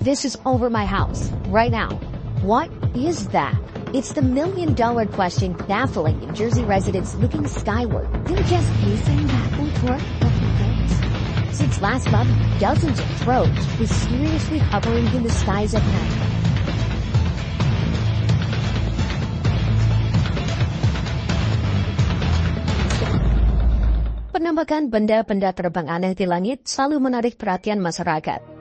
This is over my house, right now. What is that? It's the million-dollar question baffling New Jersey residents looking skyward. They're just pacing back and forth over the place. Since last month, dozens of drones were seriously hovering in the skies at night. Penampakan benda-benda terbang aneh di langit selalu menarik perhatian masyarakat.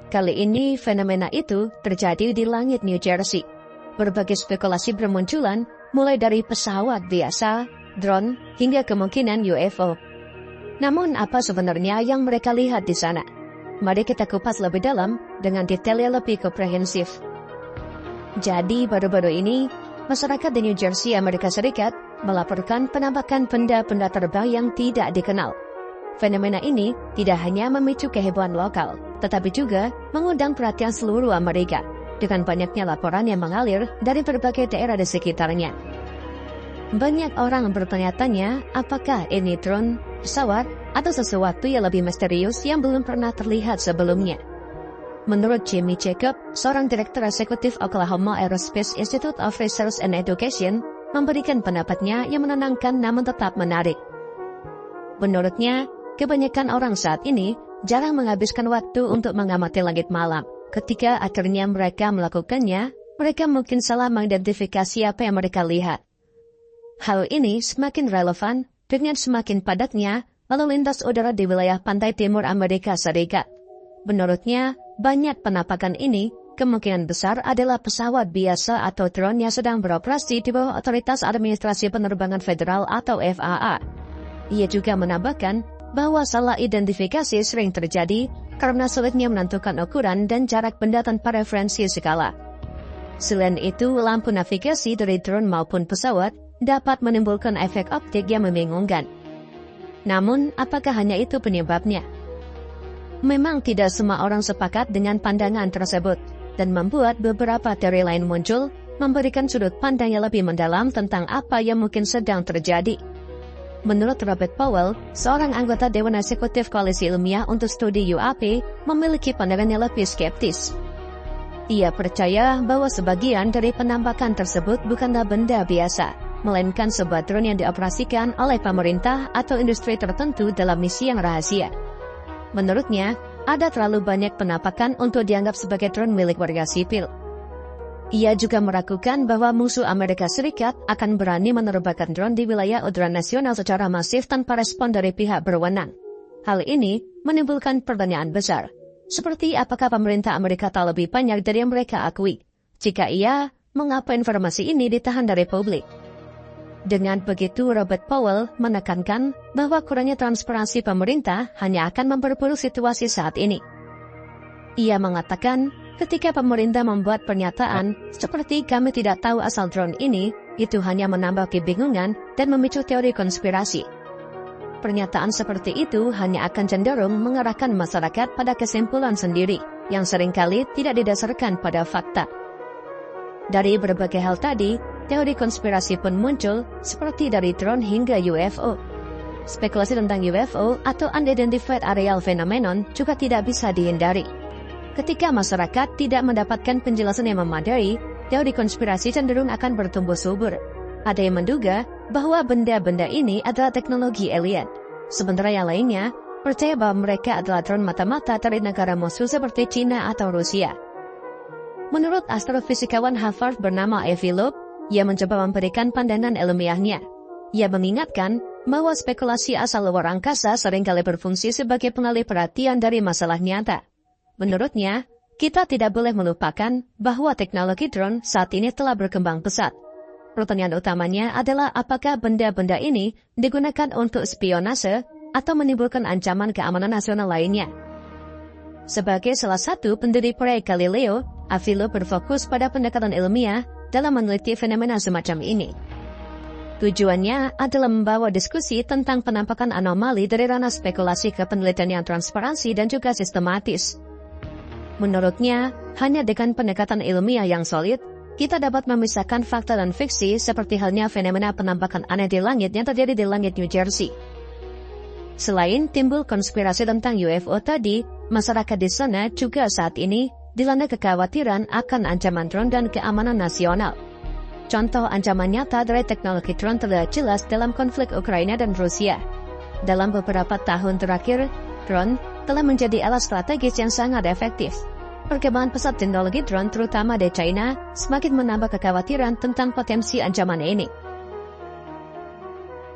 Kali ini, fenomena itu terjadi di langit New Jersey. Berbagai spekulasi bermunculan, mulai dari pesawat biasa, drone, hingga kemungkinan UFO. Namun, apa sebenarnya yang mereka lihat di sana? Mari kita kupas lebih dalam dengan detail yang lebih komprehensif. Jadi, baru-baru ini, masyarakat di New Jersey, Amerika Serikat, melaporkan penampakan benda-benda terbang yang tidak dikenal. Fenomena ini tidak hanya memicu kehebohan lokal, tetapi juga mengundang perhatian seluruh Amerika, dengan banyaknya laporan yang mengalir dari berbagai daerah di sekitarnya. Banyak orang bertanya-tanya apakah ini drone, pesawat, atau sesuatu yang lebih misterius yang belum pernah terlihat sebelumnya. Menurut Jimmy Jacob, seorang direktur eksekutif Oklahoma Aerospace Institute of Research and Education, memberikan pendapatnya yang menenangkan namun tetap menarik. Menurutnya, kebanyakan orang saat ini jarang menghabiskan waktu untuk mengamati langit malam. Ketika akhirnya mereka melakukannya, mereka mungkin salah mengidentifikasi apa yang mereka lihat. Hal ini semakin relevan dengan semakin padatnya lalu lintas udara di wilayah pantai timur Amerika Serikat. Menurutnya, banyak penampakan ini kemungkinan besar adalah pesawat biasa atau drone yang sedang beroperasi di bawah Otoritas Administrasi Penerbangan Federal atau FAA. Ia juga menambahkan bahwa salah identifikasi sering terjadi karena sulitnya menentukan ukuran dan jarak benda tanpa referensi skala. Selain itu, lampu navigasi dari drone maupun pesawat dapat menimbulkan efek optik yang membingungkan. Namun, apakah hanya itu penyebabnya? Memang tidak semua orang sepakat dengan pandangan tersebut, dan membuat beberapa teori lain muncul, memberikan sudut pandang yang lebih mendalam tentang apa yang mungkin sedang terjadi. Menurut Robert Powell, seorang anggota Dewan Eksekutif Koalisi Ilmiah untuk Studi UAP, memiliki pandangan yang lebih skeptis. Ia percaya bahwa sebagian dari penampakan tersebut bukanlah benda biasa, melainkan sebuah drone yang dioperasikan oleh pemerintah atau industri tertentu dalam misi yang rahasia. Menurutnya, ada terlalu banyak penampakan untuk dianggap sebagai drone milik warga sipil. Ia juga meragukan bahwa musuh Amerika Serikat akan berani menerbangkan drone di wilayah udara nasional secara masif tanpa respon dari pihak berwenang. Hal ini menimbulkan pertanyaan besar, seperti apakah pemerintah Amerika tak lebih banyak dari yang mereka akui? Jika iya, mengapa informasi ini ditahan dari publik? Dengan begitu, Robert Powell menekankan bahwa kurangnya transparansi pemerintah hanya akan memperburuk situasi saat ini. Ia mengatakan, ketika pemerintah membuat pernyataan seperti kami tidak tahu asal drone ini, itu hanya menambah kebingungan dan memicu teori konspirasi. Pernyataan seperti itu hanya akan cenderung mengarahkan masyarakat pada kesimpulan sendiri, yang seringkali tidak didasarkan pada fakta. Dari berbagai hal tadi, teori konspirasi pun muncul, seperti dari drone hingga UFO. Spekulasi tentang UFO atau Unidentified Aerial Phenomenon juga tidak bisa dihindari. Ketika masyarakat tidak mendapatkan penjelasan yang memadai, teori konspirasi cenderung akan bertumbuh subur. Ada yang menduga bahwa benda-benda ini adalah teknologi alien, sementara yang lainnya percaya bahwa mereka adalah drone mata-mata dari negara musuh seperti China atau Rusia. Menurut astrofisikawan Harvard bernama Avi Loeb, ia mencoba memberikan pandangan ilmiahnya. Ia mengingatkan bahwa spekulasi asal luar angkasa seringkali berfungsi sebagai pengalih perhatian dari masalah nyata. Menurutnya, kita tidak boleh melupakan bahwa teknologi drone saat ini telah berkembang pesat. Pertanyaan utamanya adalah apakah benda-benda ini digunakan untuk spionase atau menimbulkan ancaman keamanan nasional lainnya. Sebagai salah satu pendiri proyek Galileo, Avi Loeb berfokus pada pendekatan ilmiah dalam meneliti fenomena semacam ini. Tujuannya adalah membawa diskusi tentang penampakan anomali dari ranah spekulasi ke penelitian yang transparansi dan juga sistematis. Menurutnya, hanya dengan pendekatan ilmiah yang solid, kita dapat memisahkan fakta dan fiksi seperti halnya fenomena penampakan aneh di langit yang terjadi di langit New Jersey. Selain timbul konspirasi tentang UFO tadi, masyarakat di sana juga saat ini dilanda kekhawatiran akan ancaman drone dan keamanan nasional. Contoh ancaman nyata dari teknologi drone terlihat jelas dalam konflik Ukraina dan Rusia. Dalam beberapa tahun terakhir, drone telah menjadi alat strategis yang sangat efektif. Perkembangan pesat teknologi drone terutama di China semakin menambah kekhawatiran tentang potensi ancaman ini.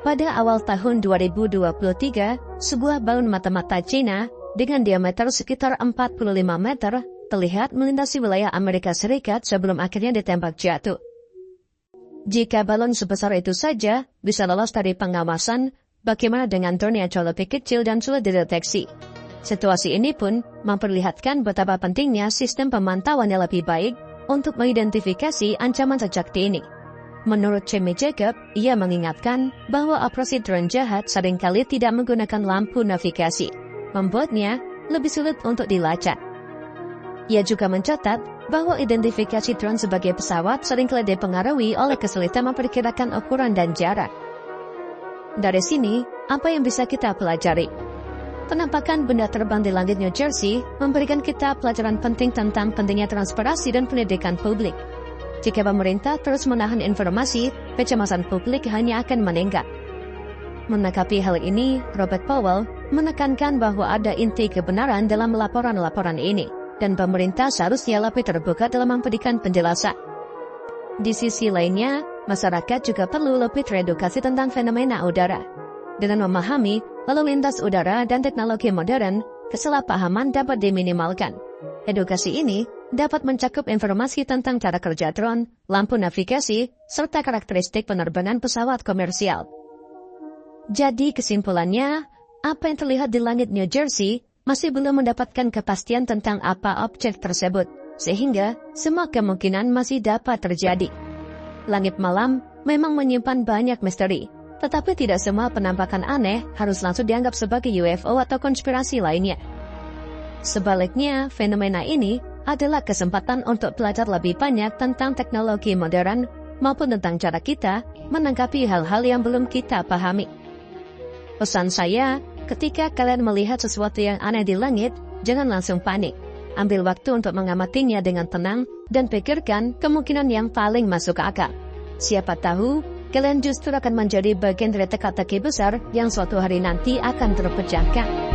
Pada awal tahun 2023, sebuah balon mata-mata China dengan diameter sekitar 45 meter terlihat melintasi wilayah Amerika Serikat sebelum akhirnya ditembak jatuh. Jika balon sebesar itu saja bisa lolos dari pengawasan, bagaimana dengan drone yang jauh lebih kecil dan sulit dideteksi? Situasi ini pun memperlihatkan betapa pentingnya sistem pemantauan yang lebih baik untuk mengidentifikasi ancaman sejak dini. Menurut Jamie Jacob, ia mengingatkan bahwa operasi drone jahat seringkali tidak menggunakan lampu navigasi, membuatnya lebih sulit untuk dilacak. Ia juga mencatat bahwa identifikasi drone sebagai pesawat seringkali dipengaruhi oleh kesulitan memperkirakan ukuran dan jarak. Dari sini, apa yang bisa kita pelajari? Penampakan benda terbang di langit New Jersey memberikan kita pelajaran penting tentang pentingnya transparansi dan pendidikan publik. Jika pemerintah terus menahan informasi, kecemasan publik hanya akan meningkat. Menanggapi hal ini, Robert Powell menekankan bahwa ada inti kebenaran dalam laporan-laporan ini, dan pemerintah seharusnya lebih terbuka dalam memberikan penjelasan. Di sisi lainnya, masyarakat juga perlu lebih teredukasi tentang fenomena udara. Dengan memahami lalu lintas udara dan teknologi modern, kesalahpahaman dapat diminimalkan. Edukasi ini dapat mencakup informasi tentang cara kerja drone, lampu navigasi, serta karakteristik penerbangan pesawat komersial. Jadi kesimpulannya, apa yang terlihat di langit New Jersey masih belum mendapatkan kepastian tentang apa objek tersebut, sehingga semua kemungkinan masih dapat terjadi. Langit malam memang menyimpan banyak misteri, tetapi tidak semua penampakan aneh harus langsung dianggap sebagai UFO atau konspirasi lainnya. Sebaliknya, fenomena ini adalah kesempatan untuk belajar lebih banyak tentang teknologi modern maupun tentang cara kita menanggapi hal-hal yang belum kita pahami. Pesan saya, ketika kalian melihat sesuatu yang aneh di langit, jangan langsung panik. Ambil waktu untuk mengamatinya dengan tenang dan pikirkan kemungkinan yang paling masuk akal. Siapa tahu, kalian justru akan menjadi bagian dari teka-teki besar yang suatu hari nanti akan terpecahkan.